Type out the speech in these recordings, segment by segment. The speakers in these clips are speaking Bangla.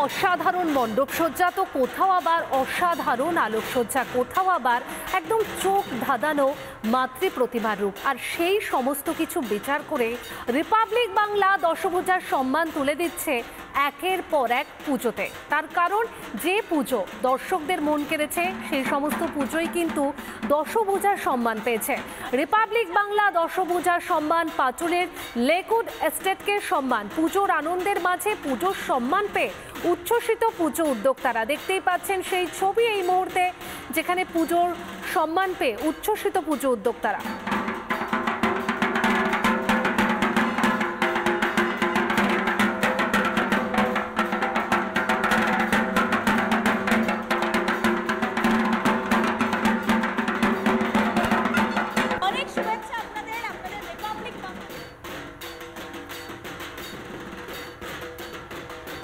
অসাধারণ মণ্ডপসজ্জা, তো কোথাও আবার অসাধারণ আলোকসজ্জা, কোথাও আবার একদম চোখ ধাঁধানো মাতৃ প্রতিমার রূপ। আর সেই সমস্ত কিছু বিচার করে রিপাবলিক বাংলা দশভূজার সম্মান তুলে দিচ্ছে একের পর এক পুজোতে। তার কারণ, যে পুজো দর্শকদের মন কেড়েছে সেই সমস্ত পুজোই কিন্তু দশভূজার সম্মান পেয়েছে। রিপাবলিক বাংলা দশভূজার সম্মান, পাটুলের লেকউড এস্টেটকে সম্মান। পুজোর আনন্দের মাঝে পুজোর সম্মান পেয়ে উচ্ছ্বসিত পুজো উদ্যোক্তারা। দেখতেই পাচ্ছেন সেই ছবি এই মুহূর্তে, যেখানে পুজোর সম্মান পেয়ে উচ্ছ্বসিত পুজো উদ্যোক্তারা।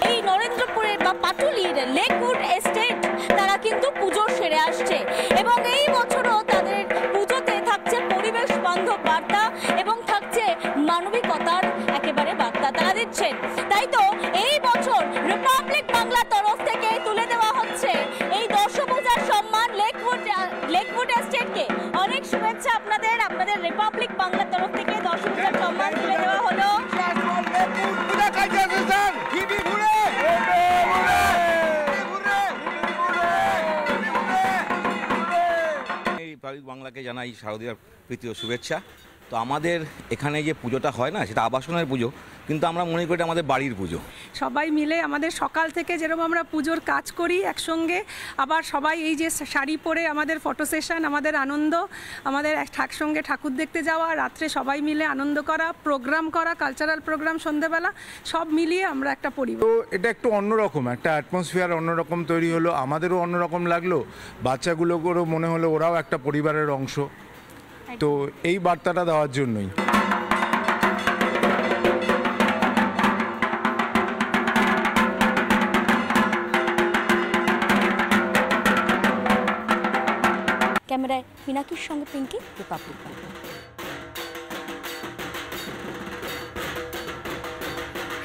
এই নরেন্দ্রপুরের বা পাটুলির লেকউড এস্টেট তারা কিন্তু পুজো সেরে আসছে এবং এই বছরও তাদের পুজোতে থাকছে পরিবেশ বান্ধব বার্তা এবং থাকছে মানবিকতার একেবারে বার্তা তারা দিচ্ছেন। তাই তো এই বছর রিপাবলিক বাংলার তরফ থেকে তুলে দেওয়া হচ্ছে এই দশভূজার সম্মান লেকউড এস্টেটকে। অনেক শুভেচ্ছা আপনাদের রিপাবলিক বাংলার তরফ থেকে দশভূজার সম্মান তুলে দেওয়া হলো। রিপাবলিক বাংলাকে জানাই শারদীয়ার প্রীতি ও শুভেচ্ছা। তো আমাদের এখানে যে পুজোটা হয় না, সেটা আবাসনের পুজো, কিন্তু আমরা মনে করি আমাদের বাড়ির পুজো। সবাই মিলে আমাদের সকাল থেকে যেরকম আমরা পুজোর কাজ করি একসঙ্গে, আবার সবাই এই যে শাড়ি পরে আমাদের ফটো সেশন, আমাদের আনন্দ, আমাদের একসঙ্গে ঠাকুর দেখতে যাওয়া, রাত্রে সবাই মিলে আনন্দ করা, প্রোগ্রাম করা, কালচারাল প্রোগ্রাম সন্ধ্যেবেলা, সব মিলিয়ে আমরা একটা পরিবার। তো এটা একটু অন্যরকম একটা অ্যাটমসফিয়ার, অন্যরকম তৈরি হলো, আমাদেরও অন্যরকম লাগলো, বাচ্চাগুলোকেও মনে হলো ওরাও একটা পরিবারের অংশ। তো এই বার্তাটা দেওয়ার জন্যই। ক্যামেরায় পিনাকির সঙ্গে পিঙ্কি, রিপাবলিক বাংলা।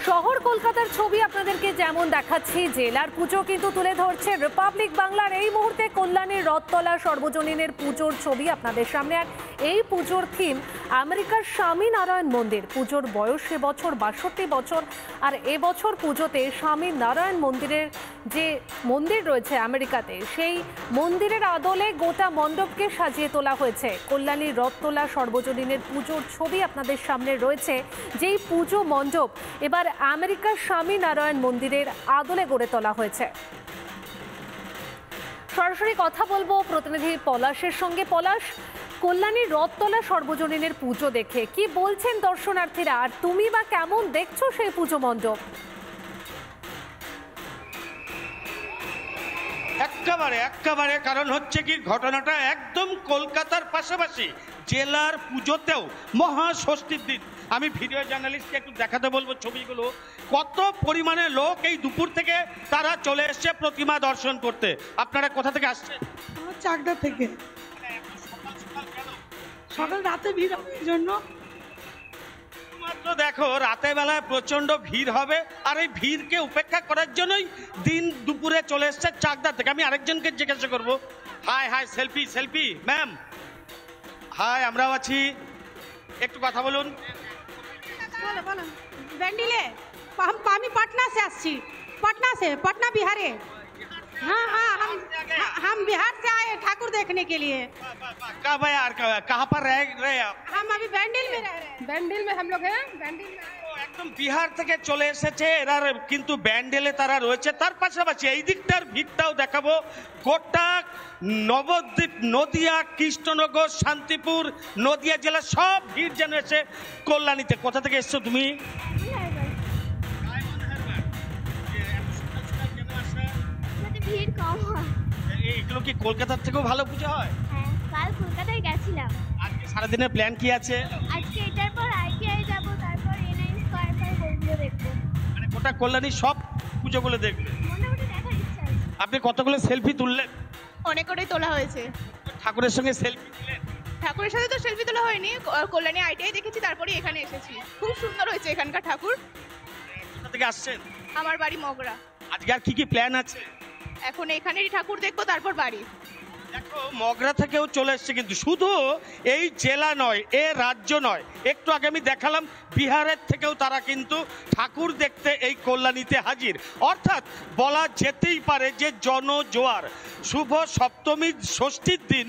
শহর কলকাতার ছবি আপনাদেরকে যেমন দেখাচ্ছি, জেলার পুজো কিন্তু তুলে ধরছে রিপাবলিক বাংলার। এই মুহূর্তে কল্যাণীর রথতলা সর্বজনীনের পুজোর ছবি আপনাদের সামনে। আর এই পুজোর থিম আমেরিকার স্বামীনারায়ণ মন্দির। পুজোর বয়স এবছর 62 বছর। আর এবছর পুজোতে স্বামীনারায়ণ মন্দিরের যে মন্দির রয়েছে আমেরিকাতে, সেই মন্দিরের আদলে গোটা মণ্ডপকে সাজিয়ে তোলা হয়েছে। কল্যাণীর রথতলা সর্বজনীনের পুজোর ছবি আপনাদের সামনে রয়েছে, যেই পুজো মণ্ডপ এবার আমেরিকার স্বামীনারায়ণ মন্দিরের আদলে গড়ে তোলা হয়েছে। সরাসরি কথা বলবো প্রতিনিধি পলাশের সঙ্গে। পলাশ, কল্যাণীর রথতলা সর্বজনীনের পুজো দেখে কি বলছেন দর্শনার্থীরা, আর তুমি বা কেমন দেখছো সেই পুজো মণ্ডপ? একেবারে কারণ হচ্ছে কি, ঘটনাটা একদম কলকাতার পাশাপাশি জেলার পুজোতেও মহাষষ্ঠীর দিন। আমি ভিডিও জার্নালিস্টকে একটু দেখাতে বলবো ছবিগুলো, কত পরিমাণে লোক এই দুপুর থেকে তারা চলে এসছে প্রতিমা দর্শন করতে। আপনারা কোথা থেকে আসছেন? চাকদা থেকে। সকাল রাতে ভিড় হবে এই জন্য। মাত্র দেখো, রাতে বেলায় প্রচন্ড ভিড় হবে, আর এই ভিড়কে উপেক্ষা করার জন্যই দিন দুপুরে চলে এসছে চাকদা থেকে। আমি আরেকজনকে জিজ্ঞাসা করবো। হাই সেলফি ম্যাম, হাই, আমরাও আছি, একটু কথা বলুন। ব্যান্ডিলে আমি पटना से আসছি, पटना बिहार है। हाँ, हम बिहार से आए ठाकुर देखने के लिए। कब है यार, कहाँ पर रह रहे आप? हम अभी बैंडिल में रह रहे हैं। बैंडिल में हम लोग हैं, बैंडिल में একদম বিহার থেকে চলে এসেছে এরা, কিন্তু ব্যান্ডেলে তারা রয়েছে। তার পাশাপাশি এই দিকটার ভিড়টাও দেখাবো। গোটা নবদ্বীপ, নদিয়া, কৃষ্ণনগর, শান্তিপুর, নদিয়া জেলা সব ভিড় যেন এসে কল্যাণীতে। কোথা থেকে এসছো তুমি? ভিড় কম হয়। এইগুলো কি কলকাতার থেকেও ভালো পুজো হয়? হ্যাঁ, কাল কলকাতায় গেছিলাম। আজকে সারাদিনের প্ল্যান কি আছে? আজকে এটার পর আইটিআই যাব, তারপর এনআই স্কয়ার ওইগুলো দেখবো। মানে গোটা কল্যাণীর সব পুজোগুলো দেখবে? মোটামুটি দেখার ইচ্ছা আছে। আপনি কতগুলো সেলফি তুললেন? অনেকটাই তোলা হয়েছে। ঠাকুরের সঙ্গে সেলফি তুললেন? ঠাকুরের সাথে তো সেলফি তোলা হয়নি, কল্যাণী আইটিআই দেখেছি, তারপরে এখানে এসেছি। খুব সুন্দর হয়েছে এখানকার ঠাকুর। কোথা থেকে আসছেন? আমার বাড়ি মগরা। আজকে আর কি প্ল্যান আছে? এখন এখানেরই ঠাকুর দেখবো, তারপর বাড়ি। দেখো মগরা থেকেও চলে এসছে, কিন্তু শুধু এই জেলা নয়, এ রাজ্য নয়, একটু আগে আমি দেখালাম বিহারের থেকেও তারা কিন্তু ঠাকুর দেখতে এই কল্যাণীতে হাজির। অর্থাৎ বলা যেতেই পারে যে জনজোয়ার। শুভ সপ্তমী ষষ্ঠীর দিন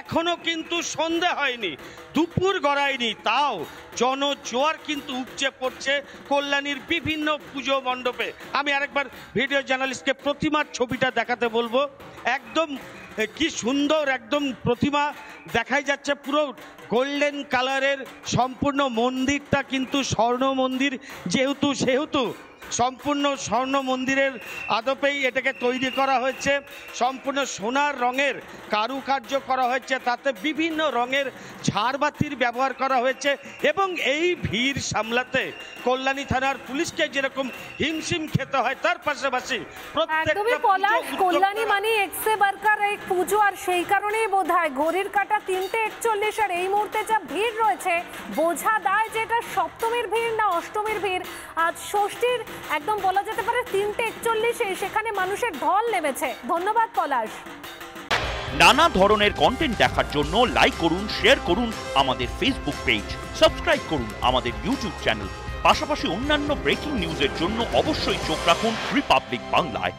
এখনো কিন্তু সন্ধে হয়নি, দুপুর গড়ায়নি, তাও জনজোয়ার কিন্তু উপচে পড়ছে কল্যাণীর বিভিন্ন পুজো মণ্ডপে। আমি আরেকবার ভিডিও জার্নালিস্টকে প্রতিমার ছবিটা দেখাতে বলবো। একদম কি সুন্দর একদম প্রতিমা দেখাই যাচ্ছে, পুরো গোল্ডেন কালারের সম্পূর্ণ মন্দিরটা কিন্তু স্বর্ণ মন্দির যেহেতু সেহেতু সম্পূর্ণ স্বর্ণ মন্দিরের আদপেই এটাকে তৈরি করা হয়েছে। সম্পূর্ণ সোনার রঙের কারুকার্য করা হয়েছে, তাতে বিভিন্ন রঙের ঝাড়বাতির ব্যবহার করা হয়েছে। এবং এই ভিড় সামলাতে কল্যাণী থানার পুলিশকে যেরকম হিমশিম খেতে হয়, তার পাশাপাশি একদমই পলাশ, কল্যাণী মানে এক্সে বারকার এক পুজো, আর সেই কারণেই বোধহয় ঘড়ির কাঁটা 3:41 আর এই মুহূর্তে যা ভিড় রয়েছে বোঝা দায় যে এটা সপ্তমীর ভিড় না অষ্টমীর ভিড়। আজ ষষ্ঠীর একদম বলা যেতে পারে 3:41 সেখানে মানুষের ঢল নেমেছে। ধন্যবাদ পলাশ। নানা ধরনের কন্টেন্ট দেখার জন্য লাইক করুন, শেয়ার করুন আমাদের ফেসবুক পেজ, সাবস্ক্রাইব করুন আমাদের ইউটিউব চ্যানেল। পাশাপাশি অন্যান্য ব্রেকিং নিউজের জন্য অবশ্যই চোখ রাখুন রিপাবলিক বাংলায়।